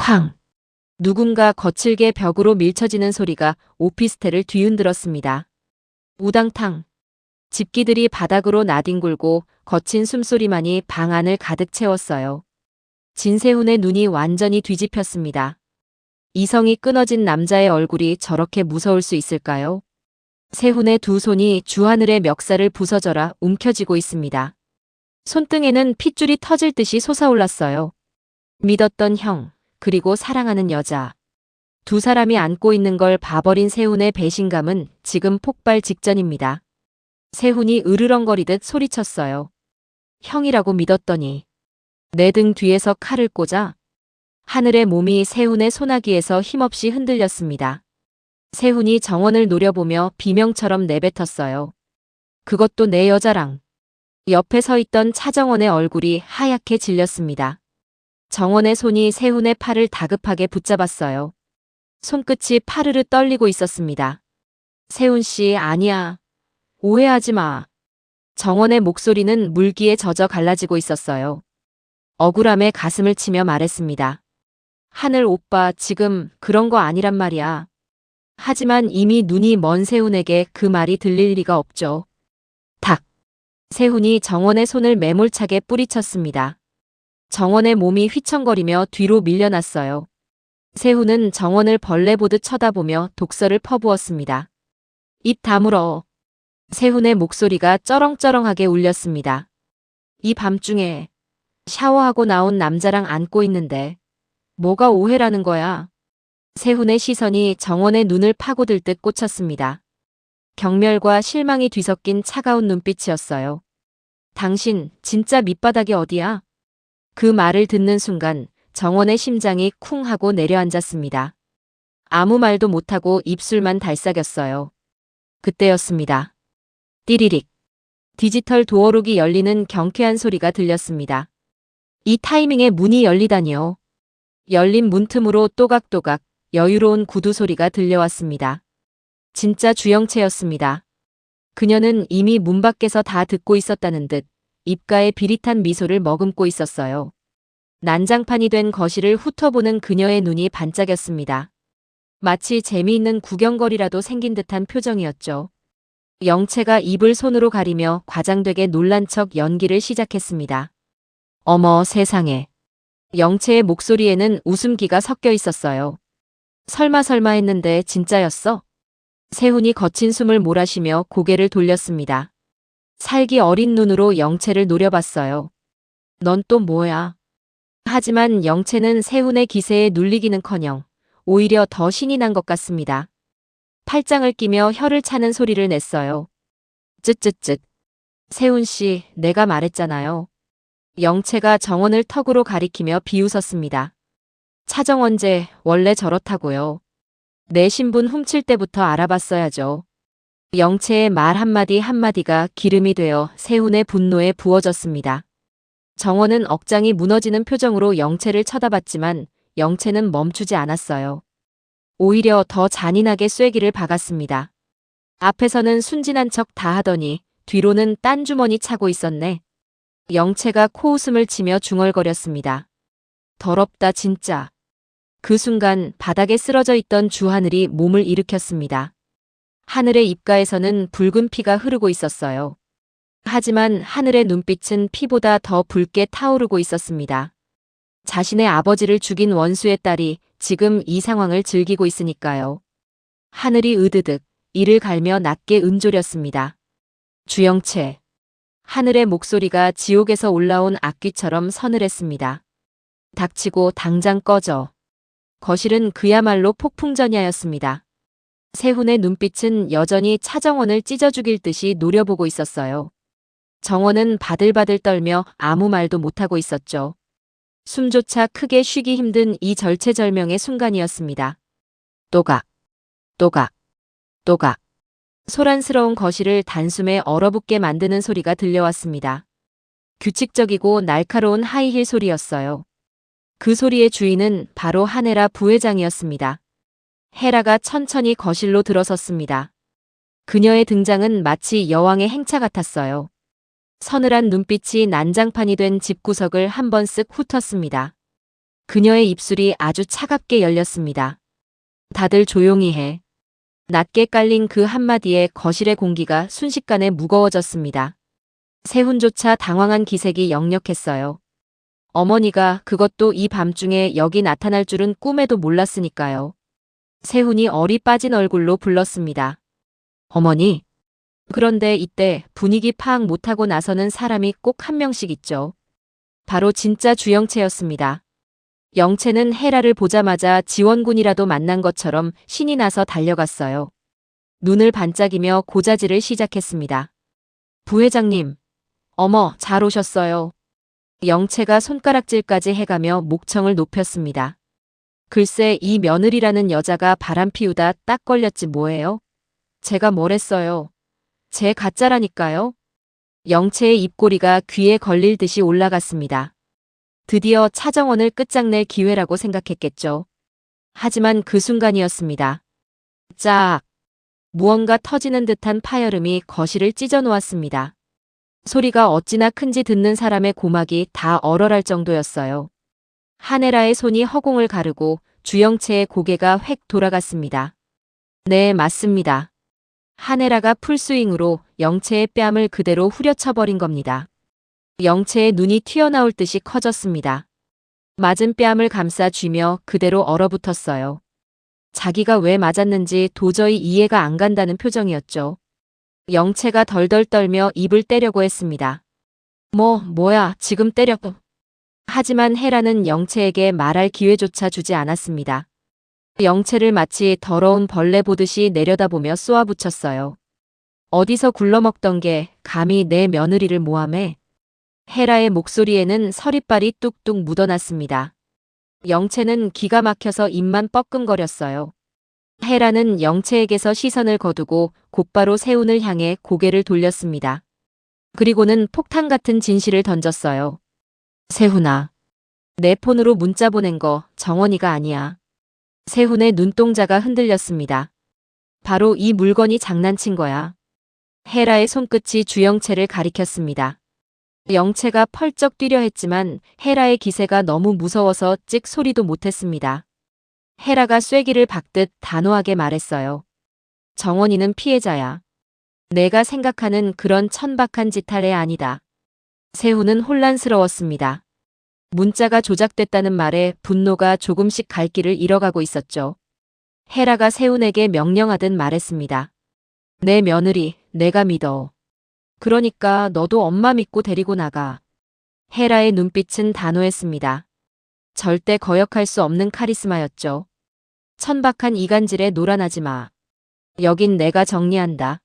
쾅! 누군가 거칠게 벽으로 밀쳐지는 소리가 오피스텔을 뒤흔들었습니다. 우당탕! 집기들이 바닥으로 나뒹굴고 거친 숨소리만이 방 안을 가득 채웠어요. 진세훈의 눈이 완전히 뒤집혔습니다. 이성이 끊어진 남자의 얼굴이 저렇게 무서울 수 있을까요? 세훈의 두 손이 주하늘의 멱살을 부서져라 움켜쥐고 있습니다. 손등에는 핏줄이 터질 듯이 솟아올랐어요. 믿었던 형, 그리고 사랑하는 여자. 두 사람이 안고 있는 걸 봐버린 세훈의 배신감은 지금 폭발 직전입니다. 세훈이 으르렁거리듯 소리쳤어요. 형이라고 믿었더니 내 등 뒤에서 칼을 꽂아. 하늘의 몸이 세훈의 소나기에서 힘없이 흔들렸습니다. 세훈이 정원을 노려보며 비명처럼 내뱉었어요. 그것도 내 여자랑. 옆에 서 있던 차정원의 얼굴이 하얗게 질렸습니다. 정원의 손이 세훈의 팔을 다급하게 붙잡았어요. 손끝이 파르르 떨리고 있었습니다. 세훈 씨, 아니야. 오해하지 마. 정원의 목소리는 물기에 젖어 갈라지고 있었어요. 억울함에 가슴을 치며 말했습니다. 하늘 오빠, 지금 그런 거 아니란 말이야. 하지만 이미 눈이 먼 세훈에게 그 말이 들릴 리가 없죠. 탁! 세훈이 정원의 손을 매몰차게 뿌리쳤습니다. 정원의 몸이 휘청거리며 뒤로 밀려났어요. 세훈은 정원을 벌레 보듯 쳐다보며 독서를 퍼부었습니다. 입 다물어. 세훈의 목소리가 쩌렁쩌렁하게 울렸습니다. 이 밤중에 샤워하고 나온 남자랑 안고 있는데 뭐가 오해라는 거야? 세훈의 시선이 정원의 눈을 파고들 듯 꽂혔습니다. 경멸과 실망이 뒤섞인 차가운 눈빛이었어요. 당신 진짜 밑바닥이 어디야? 그 말을 듣는 순간 정원의 심장이 쿵 하고 내려앉았습니다. 아무 말도 못하고 입술만 달싹였어요. 그때였습니다. 띠리릭. 디지털 도어록이 열리는 경쾌한 소리가 들렸습니다. 이 타이밍에 문이 열리다니요. 열린 문틈으로 또각또각 여유로운 구두 소리가 들려왔습니다. 진짜 주영채였습니다. 그녀는 이미 문 밖에서 다 듣고 있었다는 듯 입가에 비릿한 미소를 머금고 있었어요. 난장판이 된 거실을 훑어보는 그녀의 눈이 반짝였습니다. 마치 재미있는 구경거리라도 생긴 듯한 표정이었죠. 영채가 입을 손으로 가리며 과장되게 놀란 척 연기를 시작했습니다. 어머 세상에. 영채의 목소리에는 웃음기가 섞여 있었어요. 설마 했는데 진짜였어? 세훈이 거친 숨을 몰아쉬며 고개를 돌렸습니다. 살기 어린 눈으로 영채를 노려봤어요. 넌 또 뭐야? 하지만 영채는 세훈의 기세에 눌리기는커녕 오히려 더 신이 난 것 같습니다. 팔짱을 끼며 혀를 차는 소리를 냈어요. 쯧쯧쯧. 세훈 씨, 내가 말했잖아요. 영채가 정원을 턱으로 가리키며 비웃었습니다. 차정원제 원래 저렇다고요. 내 신분 훔칠 때부터 알아봤어야죠. 영채의 말 한마디 한마디가 기름이 되어 세훈의 분노에 부어졌습니다. 정원은 억장이 무너지는 표정으로 영채를 쳐다봤지만 영채는 멈추지 않았어요. 오히려 더 잔인하게 쐐기를 박았습니다. 앞에서는 순진한 척 다 하더니 뒤로는 딴 주머니 차고 있었네. 영채가 코웃음을 치며 중얼거렸습니다. 더럽다 진짜. 그 순간 바닥에 쓰러져 있던 주하늘이 몸을 일으켰습니다. 하늘의 입가에서는 붉은 피가 흐르고 있었어요. 하지만 하늘의 눈빛은 피보다 더 붉게 타오르고 있었습니다. 자신의 아버지를 죽인 원수의 딸이 지금 이 상황을 즐기고 있으니까요. 하늘이 으드득 이를 갈며 낮게 음조렸습니다. 주영채. 하늘의 목소리가 지옥에서 올라온 악귀처럼 서늘했습니다. 닥치고 당장 꺼져. 거실은 그야말로 폭풍전야였습니다. 세훈의 눈빛은 여전히 차정원을 찢어 죽일 듯이 노려보고 있었어요. 정원은 바들바들 떨며 아무 말도 못하고 있었죠. 숨조차 크게 쉬기 힘든 이 절체절명의 순간이었습니다. 또각, 또각, 또각. 소란스러운 거실을 단숨에 얼어붙게 만드는 소리가 들려왔습니다. 규칙적이고 날카로운 하이힐 소리였어요. 그 소리의 주인은 바로 한혜라 부회장이었습니다. 헤라가 천천히 거실로 들어섰습니다. 그녀의 등장은 마치 여왕의 행차 같았어요. 서늘한 눈빛이 난장판이 된 집구석을 한 번 쓱 훑었습니다. 그녀의 입술이 아주 차갑게 열렸습니다. 다들 조용히 해. 낮게 깔린 그 한마디에 거실의 공기가 순식간에 무거워졌습니다. 세훈조차 당황한 기색이 역력했어요. 어머니가 그것도 이 밤중에 여기 나타날 줄은 꿈에도 몰랐으니까요. 세훈이 얼이 빠진 얼굴로 불렀습니다. 어머니. 그런데 이때 분위기 파악 못하고 나서는 사람이 꼭 한 명씩 있죠. 바로 진짜 주영채였습니다. 영채는 혜라를 보자마자 지원군이라도 만난 것처럼 신이 나서 달려갔어요. 눈을 반짝이며 고자질을 시작했습니다. 부회장님. 어머, 잘 오셨어요. 영채가 손가락질까지 해가며 목청을 높였습니다. 글쎄 이 며느리라는 여자가 바람 피우다 딱 걸렸지 뭐예요? 제가 뭘 했어요? 제 가짜라니까요. 영채의 입꼬리가 귀에 걸릴 듯이 올라갔습니다. 드디어 차정원을 끝장낼 기회라고 생각했겠죠. 하지만 그 순간이었습니다. 짝! 무언가 터지는 듯한 파열음이 거실을 찢어놓았습니다. 소리가 어찌나 큰지 듣는 사람의 고막이 다 얼얼할 정도였어요. 한혜라의 손이 허공을 가르고 주영채의 고개가 획 돌아갔습니다. 네, 맞습니다. 한혜라가 풀스윙으로 영채의 뺨을 그대로 후려쳐버린 겁니다. 영채의 눈이 튀어나올 듯이 커졌습니다. 맞은 뺨을 감싸 쥐며 그대로 얼어붙었어요. 자기가 왜 맞았는지 도저히 이해가 안 간다는 표정이었죠. 영채가 덜덜 떨며 입을 떼려고 했습니다. 뭐야, 지금 때려. 하지만 혜라는 영채에게 말할 기회조차 주지 않았습니다. 영채를 마치 더러운 벌레 보듯이 내려다보며 쏘아붙였어요. 어디서 굴러먹던 게 감히 내 며느리를 모함해. 혜라의 목소리에는 서리빨이 뚝뚝 묻어났습니다. 영채는 기가 막혀서 입만 뻐끔거렸어요. 혜라는 영채에게서 시선을 거두고 곧바로 세훈을 향해 고개를 돌렸습니다. 그리고는 폭탄 같은 진실을 던졌어요. 세훈아. 내 폰으로 문자 보낸 거 정원이가 아니야. 세훈의 눈동자가 흔들렸습니다. 바로 이 물건이 장난친 거야. 혜라의 손끝이 주영채를 가리켰습니다. 영채가 펄쩍 뛰려 했지만 혜라의 기세가 너무 무서워서 찍 소리도 못했습니다. 혜라가 쐐기를 박듯 단호하게 말했어요. 정원이는 피해자야. 내가 생각하는 그런 천박한 짓 할 애 아니다. 세훈은 혼란스러웠습니다. 문자가 조작됐다는 말에 분노가 조금씩 갈 길을 잃어가고 있었죠. 혜라가 세훈에게 명령하듯 말했습니다. 내 며느리, 내가 믿어. 그러니까 너도 엄마 믿고 데리고 나가. 혜라의 눈빛은 단호했습니다. 절대 거역할 수 없는 카리스마였죠. 천박한 이간질에 놀아나지 마. 여긴 내가 정리한다.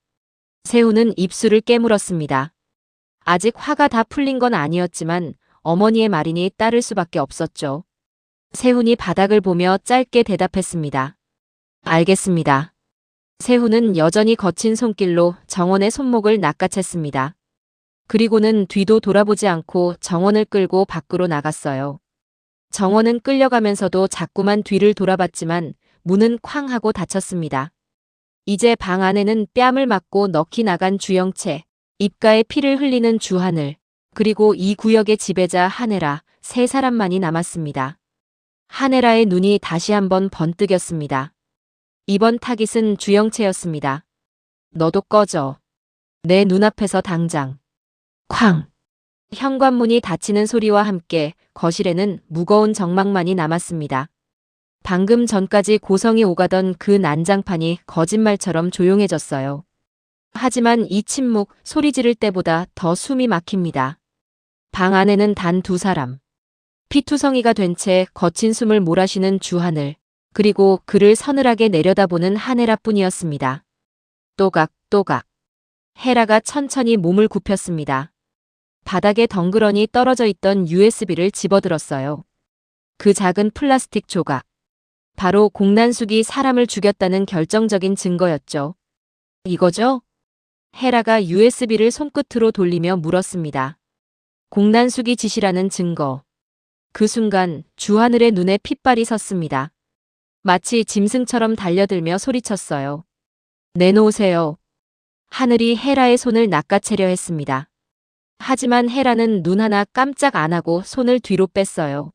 세훈은 입술을 깨물었습니다. 아직 화가 다 풀린 건 아니었지만 어머니의 말이니 따를 수밖에 없었죠. 세훈이 바닥을 보며 짧게 대답했습니다. 알겠습니다. 세훈은 여전히 거친 손길로 정원의 손목을 낚아챘습니다. 그리고는 뒤도 돌아보지 않고 정원을 끌고 밖으로 나갔어요. 정원은 끌려가면서도 자꾸만 뒤를 돌아봤지만 문은 쾅 하고 닫혔습니다. 이제 방 안에는 뺨을 맞고 넋이 나간 주영채, 입가에 피를 흘리는 주하늘, 그리고 이 구역의 지배자 한혜라, 세 사람만이 남았습니다. 한혜라의 눈이 다시 한번 번뜩였습니다. 이번 타깃은 주영채였습니다. 너도 꺼져. 내 눈앞에서 당장. 쾅. 현관문이 닫히는 소리와 함께 거실에는 무거운 정막만이 남았습니다. 방금 전까지 고성이 오가던 그 난장판이 거짓말처럼 조용해졌어요. 하지만 이 침묵, 소리 지를 때보다 더 숨이 막힙니다. 방 안에는 단 두 사람. 피투성이가 된 채 거친 숨을 몰아쉬는 주하늘, 그리고 그를 서늘하게 내려다보는 한혜라뿐이었습니다. 또각. 혜라가 천천히 몸을 굽혔습니다. 바닥에 덩그러니 떨어져 있던 USB를 집어들었어요. 그 작은 플라스틱 조각. 바로 공난숙이 사람을 죽였다는 결정적인 증거였죠. 이거죠? 혜라가 USB를 손끝으로 돌리며 물었습니다. 공난숙이 짓이라는 증거. 그 순간 주하늘의 눈에 핏발이 섰습니다. 마치 짐승처럼 달려들며 소리쳤어요. 내놓으세요. 하늘이 혜라의 손을 낚아채려 했습니다. 하지만 혜라는 눈 하나 깜짝 안 하고 손을 뒤로 뺐어요.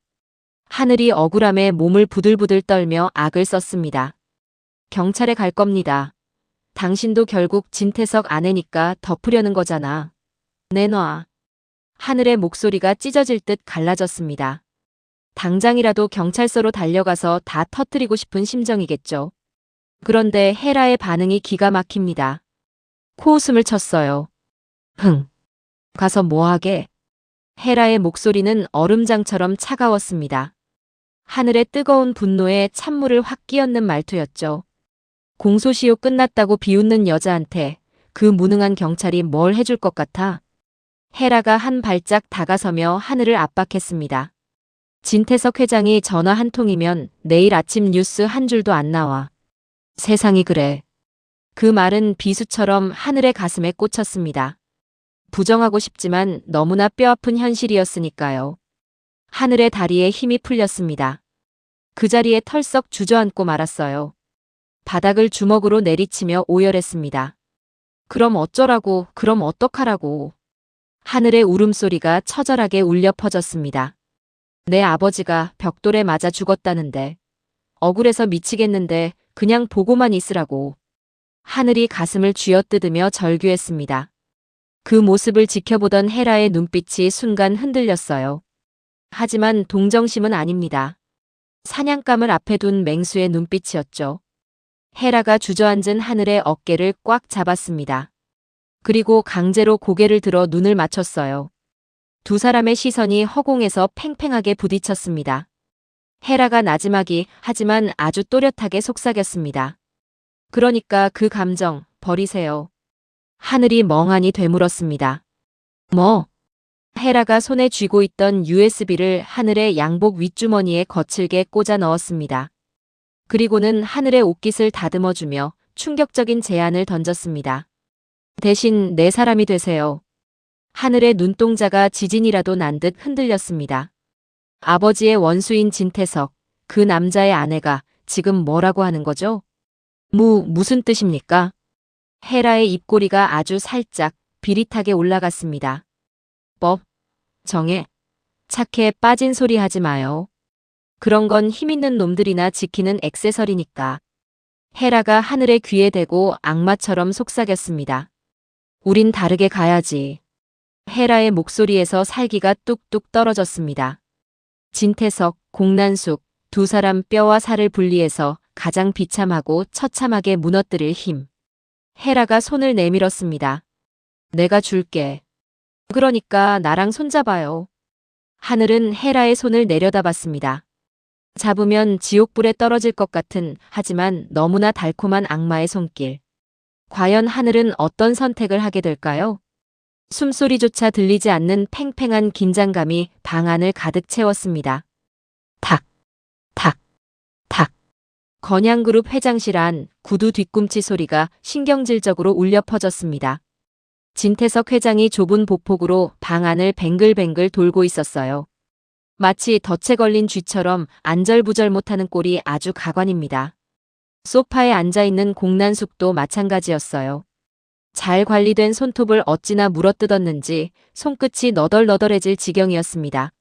하늘이 억울함에 몸을 부들부들 떨며 악을 썼습니다. 경찰에 갈 겁니다. 당신도 결국 진태석 아내니까 덮으려는 거잖아. 내놔. 하늘의 목소리가 찢어질 듯 갈라졌습니다. 당장이라도 경찰서로 달려가서 다 터뜨리고 싶은 심정이겠죠. 그런데 헤라의 반응이 기가 막힙니다. 코웃음을 쳤어요. 흥. 가서 뭐하게? 헤라의 목소리는 얼음장처럼 차가웠습니다. 하늘의 뜨거운 분노에 찬물을 확 끼얹는 말투였죠. 공소시효 끝났다고 비웃는 여자한테 그 무능한 경찰이 뭘 해줄 것 같아? 헤라가 한 발짝 다가서며 하늘을 압박했습니다. 진태석 회장이 전화 한 통이면 내일 아침 뉴스 한 줄도 안 나와. 세상이 그래. 그 말은 비수처럼 하늘의 가슴에 꽂혔습니다. 부정하고 싶지만 너무나 뼈아픈 현실이었으니까요. 하늘의 다리에 힘이 풀렸습니다. 그 자리에 털썩 주저앉고 말았어요. 바닥을 주먹으로 내리치며 오열했습니다. 그럼 어쩌라고, 그럼 어떡하라고. 하늘의 울음소리가 처절하게 울려 퍼졌습니다. 내 아버지가 벽돌에 맞아 죽었다는데. 억울해서 미치겠는데 그냥 보고만 있으라고. 하늘이 가슴을 쥐어뜯으며 절규했습니다. 그 모습을 지켜보던 헤라의 눈빛이 순간 흔들렸어요. 하지만 동정심은 아닙니다. 사냥감을 앞에 둔 맹수의 눈빛이었죠. 헤라가 주저앉은 하늘의 어깨를 꽉 잡았습니다. 그리고 강제로 고개를 들어 눈을 맞췄어요. 두 사람의 시선이 허공에서 팽팽하게 부딪혔습니다. 헤라가 나지막이 하지만 아주 또렷하게 속삭였습니다. 그러니까 그 감정 버리세요. 하늘이 멍하니 되물었습니다. 뭐? 헤라가 손에 쥐고 있던 USB를 하늘의 양복 윗주머니에 거칠게 꽂아 넣었습니다. 그리고는 하늘의 옷깃을 다듬어주며 충격적인 제안을 던졌습니다. 대신 내 사람이 되세요. 하늘의 눈동자가 지진이라도 난 듯 흔들렸습니다. 아버지의 원수인 진태석, 그 남자의 아내가 지금 뭐라고 하는 거죠? 무슨 뜻입니까? 헤라의 입꼬리가 아주 살짝 비릿하게 올라갔습니다. 정해. 착해 빠진 소리 하지 마요. 그런 건 힘있는 놈들이나 지키는 액세서리니까. 헤라가 하늘의 귀에 대고 악마처럼 속삭였습니다. 우린 다르게 가야지. 헤라의 목소리에서 살기가 뚝뚝 떨어졌습니다. 진태석, 공난숙, 두 사람 뼈와 살을 분리해서 가장 비참하고 처참하게 무너뜨릴 힘. 헤라가 손을 내밀었습니다. 내가 줄게. 그러니까 나랑 손잡아요. 하늘은 헤라의 손을 내려다봤습니다. 잡으면 지옥불에 떨어질 것 같은 하지만 너무나 달콤한 악마의 손길. 과연 하늘은 어떤 선택을 하게 될까요? 숨소리조차 들리지 않는 팽팽한 긴장감이 방 안을 가득 채웠습니다. 탁, 탁, 탁. 건양그룹 회장실 안 구두 뒤꿈치 소리가 신경질적으로 울려 퍼졌습니다. 진태석 회장이 좁은 보폭으로 방 안을 뱅글뱅글 돌고 있었어요. 마치 덫에 걸린 쥐처럼 안절부절 못하는 꼴이 아주 가관입니다. 소파에 앉아있는 공난숙도 마찬가지였어요. 잘 관리된 손톱을 어찌나 물어뜯었는지 손끝이 너덜너덜해질 지경이었습니다.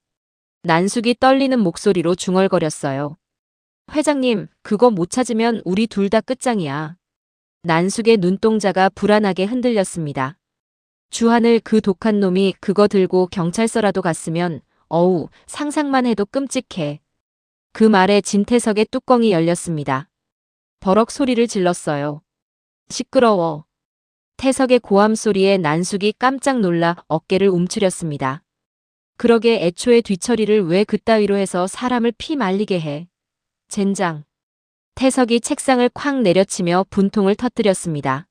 난숙이 떨리는 목소리로 중얼거렸어요. 회장님, 그거 못 찾으면 우리 둘 다 끝장이야. 난숙의 눈동자가 불안하게 흔들렸습니다. 주하늘 그 독한 놈이 그거 들고 경찰서라도 갔으면 어우, 상상만 해도 끔찍해. 그 말에 진태석의 뚜껑이 열렸습니다. 버럭 소리를 질렀어요. 시끄러워. 태석의 고함 소리에 난숙이 깜짝 놀라 어깨를 움츠렸습니다. 그러게 애초에 뒤처리를 왜 그따위로 해서 사람을 피 말리게 해. 젠장. 태석이 책상을 쾅 내려치며 분통을 터뜨렸습니다.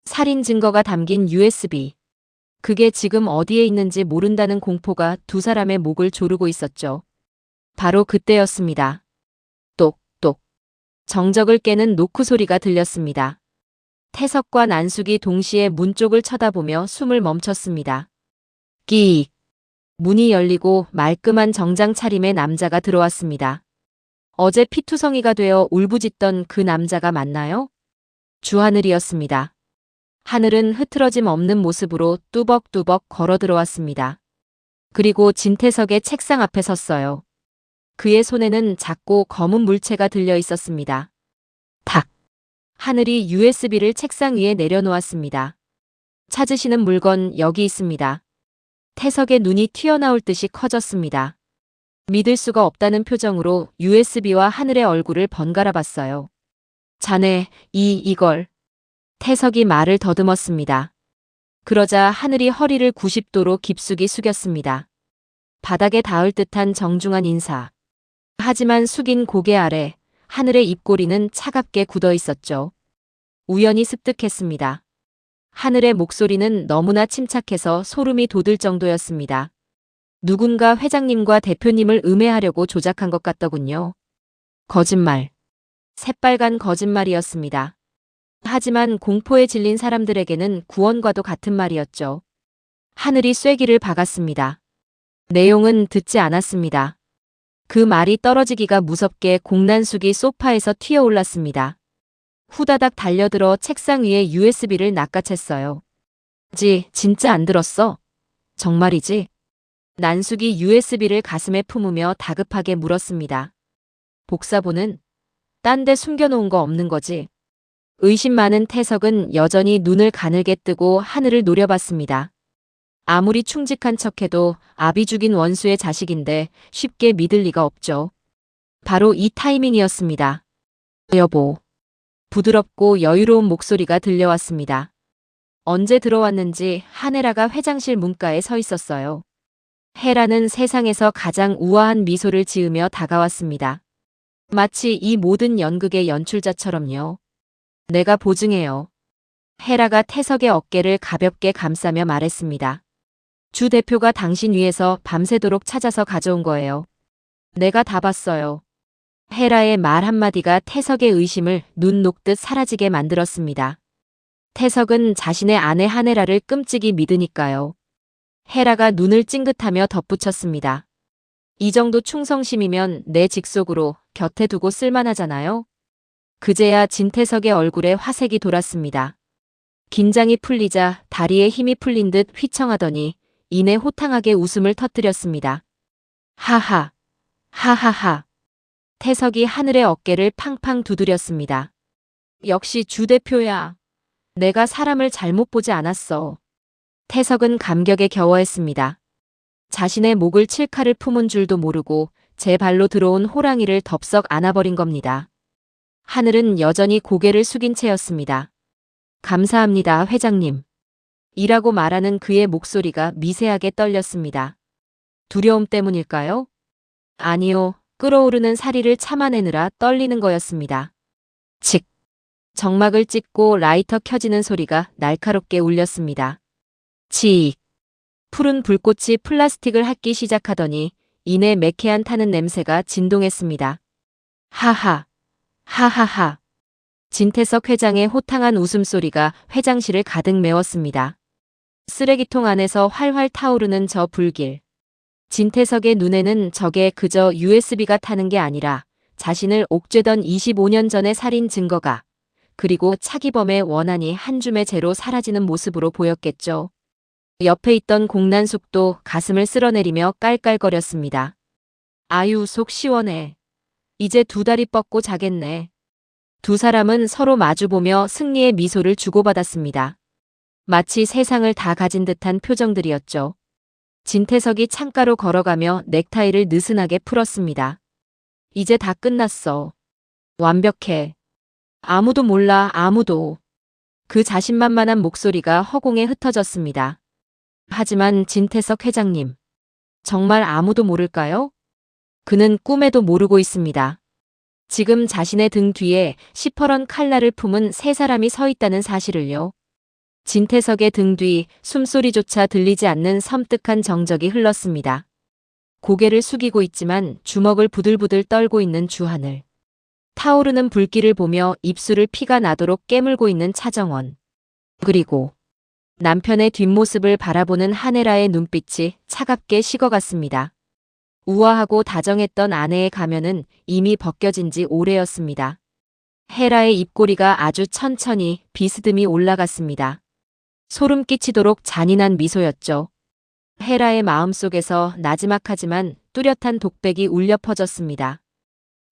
살인 증거가 담긴 USB. 그게 지금 어디에 있는지 모른다는 공포가 두 사람의 목을 조르고 있었죠. 바로 그때였습니다. 똑똑. 정적을 깨는 노크 소리가 들렸습니다. 태석과 난숙이 동시에 문 쪽을 쳐다보며 숨을 멈췄습니다. 끼익. 문이 열리고 말끔한 정장 차림의 남자가 들어왔습니다. 어제 피투성이가 되어 울부짖던 그 남자가 맞나요? 주하늘이었습니다. 하늘은 흐트러짐 없는 모습으로 뚜벅뚜벅 걸어 들어왔습니다. 그리고 진태석의 책상 앞에 섰어요. 그의 손에는 작고 검은 물체가 들려 있었습니다. 탁! 하늘이 USB를 책상 위에 내려놓았습니다. 찾으시는 물건 여기 있습니다. 태석의 눈이 튀어나올 듯이 커졌습니다. 믿을 수가 없다는 표정으로 USB와 하늘의 얼굴을 번갈아 봤어요. 자네, 이걸. 태석이 말을 더듬었습니다. 그러자 하늘이 허리를 90도로 깊숙이 숙였습니다. 바닥에 닿을 듯한 정중한 인사. 하지만 숙인 고개 아래 하늘의 입꼬리는 차갑게 굳어 있었죠. 우연히 습득했습니다. 하늘의 목소리는 너무나 침착해서 소름이 돋을 정도였습니다. 누군가 회장님과 대표님을 음해하려고 조작한 것 같더군요. 거짓말. 새빨간 거짓말이었습니다. 하지만 공포에 질린 사람들에게는 구원과도 같은 말이었죠. 하늘이 쐐기를 박았습니다. 내용은 듣지 않았습니다. 그 말이 떨어지기가 무섭게 공난숙이 소파에서 튀어올랐습니다. 후다닥 달려들어 책상 위에 USB를 낚아챘어요. 진짜 안 들었어? 정말이지? 난숙이 USB를 가슴에 품으며 다급하게 물었습니다. 복사본은? 딴 데 숨겨놓은 거 없는 거지? 의심 많은 태석은 여전히 눈을 가늘게 뜨고 하늘을 노려봤습니다. 아무리 충직한 척해도 아비 죽인 원수의 자식인데 쉽게 믿을 리가 없죠. 바로 이 타이밍이었습니다. 여보. 부드럽고 여유로운 목소리가 들려왔습니다. 언제 들어왔는지 하네라가 회장실 문가에 서 있었어요. 헤라는 세상에서 가장 우아한 미소를 지으며 다가왔습니다. 마치 이 모든 연극의 연출자처럼요. 내가 보증해요. 헤라가 태석의 어깨를 가볍게 감싸며 말했습니다. 주 대표가 당신 위해서 밤새도록 찾아서 가져온 거예요. 내가 다 봤어요. 헤라의 말 한마디가 태석의 의심을 눈 녹듯 사라지게 만들었습니다. 태석은 자신의 아내 하네라를 끔찍이 믿으니까요. 헤라가 눈을 찡긋하며 덧붙였습니다. 이 정도 충성심이면 내 직속으로 곁에 두고 쓸만하잖아요. 그제야 진태석의 얼굴에 화색이 돌았습니다. 긴장이 풀리자 다리에 힘이 풀린 듯 휘청하더니 이내 호탕하게 웃음을 터뜨렸습니다. 하하, 하하하. 태석이 하늘의 어깨를 팡팡 두드렸습니다. 역시 주 대표야. 내가 사람을 잘못 보지 않았어. 태석은 감격에 겨워했습니다. 자신의 목을 칠칼을 품은 줄도 모르고 제 발로 들어온 호랑이를 덥석 안아버린 겁니다. 하늘은 여전히 고개를 숙인 채였습니다. 감사합니다, 회장님. 이라고 말하는 그의 목소리가 미세하게 떨렸습니다. 두려움 때문일까요? 아니요, 끓어오르는 사리를 참아내느라 떨리는 거였습니다. 칙! 정막을 찢고 라이터 켜지는 소리가 날카롭게 울렸습니다. 치익! 푸른 불꽃이 플라스틱을 핥기 시작하더니 이내 매캐한 타는 냄새가 진동했습니다. 하하! 하하하! 진태석 회장의 호탕한 웃음소리가 회장실을 가득 메웠습니다. 쓰레기통 안에서 활활 타오르는 저 불길. 진태석의 눈에는 저게 그저 USB가 타는 게 아니라 자신을 옥죄던 25년 전의 살인 증거가 그리고 차기범의 원한이 한 줌의 재로 사라지는 모습으로 보였겠죠. 옆에 있던 공난숙도 가슴을 쓸어내리며 깔깔거렸습니다. 아유 속 시원해. 이제 두 다리 뻗고 자겠네. 두 사람은 서로 마주보며 승리의 미소를 주고받았습니다. 마치 세상을 다 가진 듯한 표정들이었죠. 진태석이 창가로 걸어가며 넥타이를 느슨하게 풀었습니다. 이제 다 끝났어. 완벽해. 아무도 몰라, 아무도. 그 자신만만한 목소리가 허공에 흩어졌습니다. 하지만 진태석 회장님. 정말 아무도 모를까요? 그는 꿈에도 모르고 있습니다. 지금 자신의 등 뒤에 시퍼런 칼날을 품은 세 사람이 서 있다는 사실을요. 진태석의 등 뒤 숨소리조차 들리지 않는 섬뜩한 정적이 흘렀습니다. 고개를 숙이고 있지만 주먹을 부들부들 떨고 있는 주하늘. 타오르는 불길을 보며 입술을 피가 나도록 깨물고 있는 차정원. 그리고 남편의 뒷모습을 바라보는 하네라의 눈빛이 차갑게 식어갔습니다. 우아하고 다정했던 아내의 가면은 이미 벗겨진 지 오래였습니다. 헤라의 입꼬리가 아주 천천히 비스듬히 올라갔습니다. 소름 끼치도록 잔인한 미소였죠. 헤라의 마음속에서 나지막하지만 뚜렷한 독백이 울려 퍼졌습니다.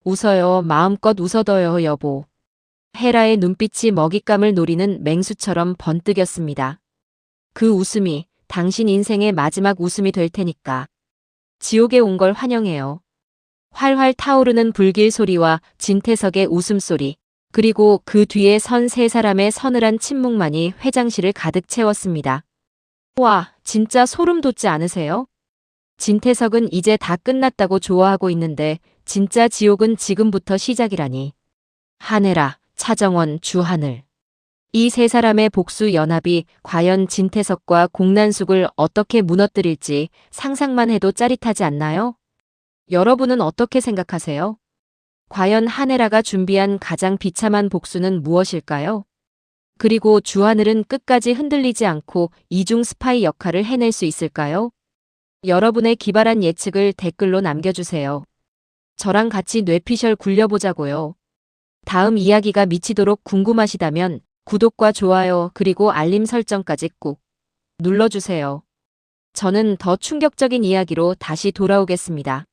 웃어요. 마음껏 웃어둬요, 여보. 헤라의 눈빛이 먹잇감을 노리는 맹수처럼 번뜩였습니다. 그 웃음이 당신 인생의 마지막 웃음이 될 테니까. 지옥에 온 걸 환영해요. 활활 타오르는 불길 소리와 진태석의 웃음소리, 그리고 그 뒤에 선 세 사람의 서늘한 침묵만이 회장실을 가득 채웠습니다. 와, 진짜 소름 돋지 않으세요? 진태석은 이제 다 끝났다고 좋아하고 있는데 진짜 지옥은 지금부터 시작이라니. 한혜라, 차정원, 주하늘. 이 세 사람의 복수 연합이 과연 진태석과 공난숙을 어떻게 무너뜨릴지 상상만 해도 짜릿하지 않나요? 여러분은 어떻게 생각하세요? 과연 한혜라가 준비한 가장 비참한 복수는 무엇일까요? 그리고 주하늘은 끝까지 흔들리지 않고 이중 스파이 역할을 해낼 수 있을까요? 여러분의 기발한 예측을 댓글로 남겨주세요. 저랑 같이 뇌피셜 굴려보자고요. 다음 이야기가 미치도록 궁금하시다면 구독과 좋아요 그리고 알림 설정까지 꾹 눌러주세요. 저는 더 충격적인 이야기로 다시 돌아오겠습니다.